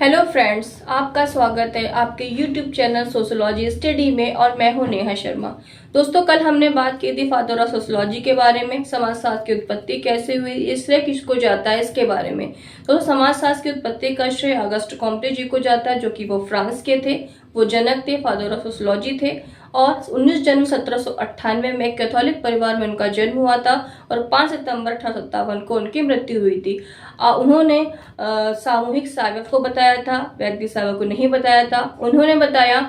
Hello friends, आपका स्वागत है आपके यूट्यूब चैनल सोशियोलॉजी स्टडी में और मैं हूं नेहा शर्मा। दोस्तों, कल हमने बात की थी फादर ऑफ सोशियोलॉजी के बारे में, समाजशास्त्र की उत्पत्ति कैसे हुई, इस श्रेय किसको जाता है इसके बारे में। तो समाजशास्त्र की उत्पत्ति का श्रेय अगस्ट कॉम्टे जी को जाता है, जो कि वो फ्रांस के थे, वो जनक थे, फादर ऑफ सोशियोलॉजी थे। और 19 जनवरी 1798 में कैथोलिक परिवार में उनका जन्म हुआ था और 5 सितंबर 1857 को उनकी मृत्यु हुई थी। उन्होंने सामूहिक सावयव को बताया था, व्यक्ति सावयव को नहीं बताया था। उन्होंने बताया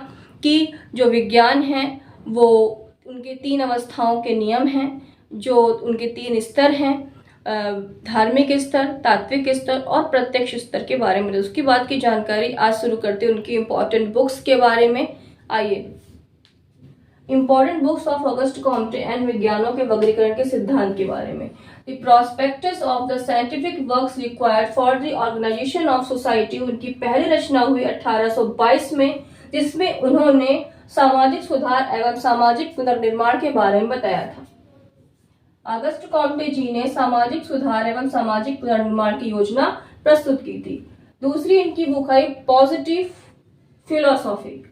कि जो विज्ञान है वो उनके 3 अवस्थाओं के नियम हैं, जो उनके 3 स्तर हैं, धार्मिक स्तर, तात्विक स्तर और प्रत्यक्ष स्तर के बारे में। उसकी बात की जानकारी आज शुरू करते हैं उनकी इंपॉर्टेंट बुक्स के बारे में। आइए, important books of Auguste Comte and विज्ञानों के वर्गीकरण के सिद्धांत के बारे में। The prospectus of the scientific works required for the organisation of society, उनकी पहली रचना हुई 1822 में, जिसमें उन्होंने सामाजिक सुधार एवं सामाजिक पुनर्निर्माण के बारे में बताया था। अगस्ट कॉम्टे जी ने सामाजिक सुधार एवं सामाजिक पुनर्निर्माण की योजना प्रस्तुत की थी। दूसरी इनकी बुक आई पॉजिटिव फिलोसॉफी,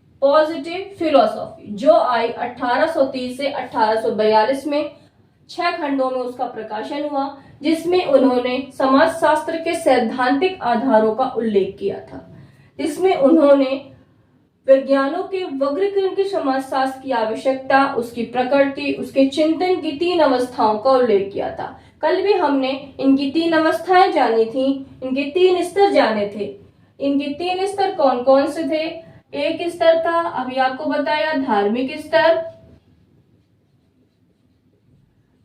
जो आई 1830 से 1842 में। 6 खंडों में उसका प्रकाशन हुआ, जिसमें उन्होंने समाजशास्त्र के सैद्धांतिक आधारों का उल्लेख किया था। इसमें उन्होंने विज्ञानों के वर्गीकरण की समाजशास्त्र की आवश्यकता, उसकी प्रकृति, उसके चिंतन की 3 अवस्थाओं का उल्लेख किया था। कल भी हमने इनकी 3 अवस्थाएं जानी थी, इनके 3 स्तर जाने थे। इनके 3 स्तर कौन कौन से थे? एक स्तर था, अभी आपको बताया, धार्मिक स्तर।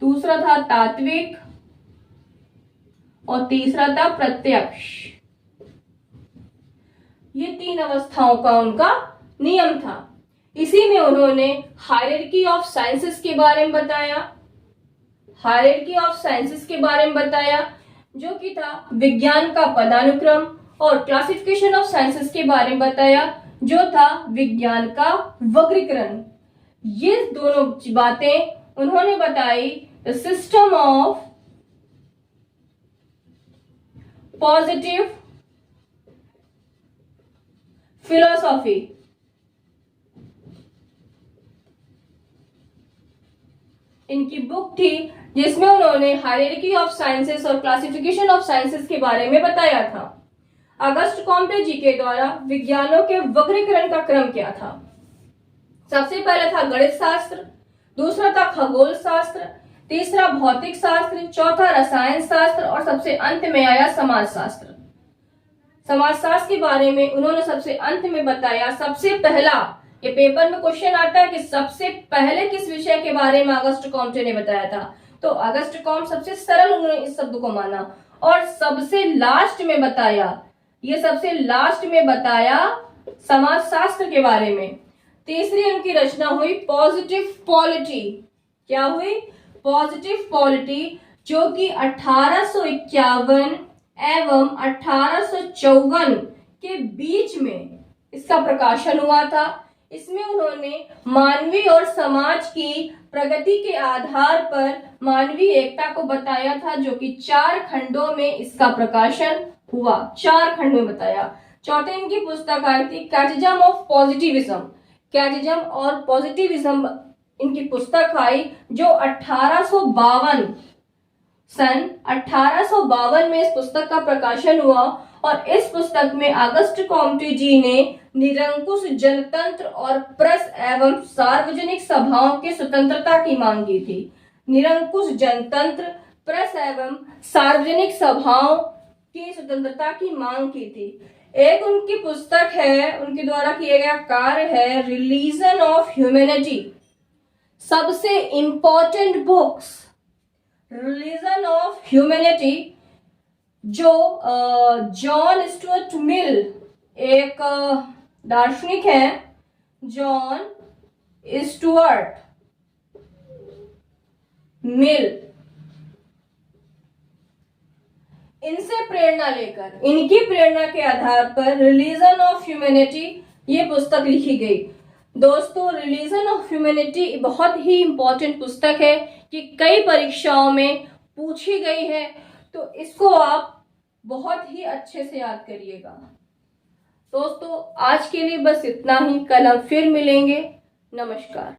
दूसरा था तात्विक और तीसरा था प्रत्यक्ष। ये 3 अवस्थाओं का उनका नियम था। इसी में उन्होंने हायरार्की ऑफ साइंसेस के बारे में बताया, जो कि था विज्ञान का पदानुक्रम, और क्लासिफिकेशन ऑफ साइंसेस के बारे में बताया, जो था विज्ञान का वर्गीकरण। ये दोनों बातें उन्होंने बताई। The system of positive philosophy, इनकी बुक थी, जिसमें उन्होंने हायरार्की ऑफ साइंसेस और क्लासिफिकेशन ऑफ साइंसेस के बारे में बताया था। अगस्ट कॉम्टे जी के द्वारा विज्ञानों के वर्गीकरण का क्रम क्या था? सबसे पहले था गणित शास्त्र, दूसरा था खगोल शास्त्र, तीसरा भौतिक शास्त्र, चौथा रसायन शास्त्र और सबसे अंत में आया समाजशास्त्र। समाजशास्त्र के बारे में उन्होंने सबसे अंत में बताया। सबसे पहला, ये पेपर में क्वेश्चन आता है कि सबसे पहले किस विषय के बारे में अगस्ट कॉम्टे ने बताया था, तो अगस्ट कॉम्टे सबसे सरल उन्होंने इस शब्द को माना। और सबसे लास्ट में बताया समाजशास्त्र के बारे में। तीसरी उनकी रचना हुई पॉजिटिव पॉलिटी। क्या हुई? पॉजिटिव पॉलिटी, जो कि 1851 एवं 1854 के बीच में इसका प्रकाशन हुआ था। इसमें उन्होंने मानवीय और समाज की प्रगति के आधार पर मानवीय एकता को बताया था, जो कि 4 खंडों में इसका प्रकाशन हुआ। 4 खंड में बताया। चौथे इनकी पुस्तक आई थी कैटेकिज्म ऑफ पॉजिटिविज्म। कैटेकिज्म और पॉजिटिविज्म इनकी पुस्तक आई, जो सन 1852 में इस पुस्तक का प्रकाशन हुआ। और इस पुस्तक में अगस्ट कॉम्टे जी ने निरंकुश जनतंत्र और प्रेस एवं सार्वजनिक सभाओं की स्वतंत्रता की मांग की थी। निरंकुश जनतंत्र, प्रेस एवं सार्वजनिक सभाओं की स्वतंत्रता की मांग की थी। एक उनकी पुस्तक है, उनके द्वारा किया गया कार्य है रिलीजन ऑफ ह्यूमैनिटी। सबसे important books, religion of humanity, जो जॉन स्टुअर्ट मिल, एक दार्शनिक है, जॉन स्टुअर्ट मिल, इनसे प्रेरणा लेकर, इनकी प्रेरणा के आधार पर रिलीजन ऑफ ह्यूमैनिटी ये पुस्तक लिखी गई। दोस्तों, रिलीजन ऑफ ह्यूमैनिटी बहुत ही इंपॉर्टेंट पुस्तक है कि कई परीक्षाओं में पूछी गई है, तो इसको आप बहुत ही अच्छे से याद करिएगा। दोस्तों आज के लिए बस इतना ही, कल हम फिर मिलेंगे। नमस्कार।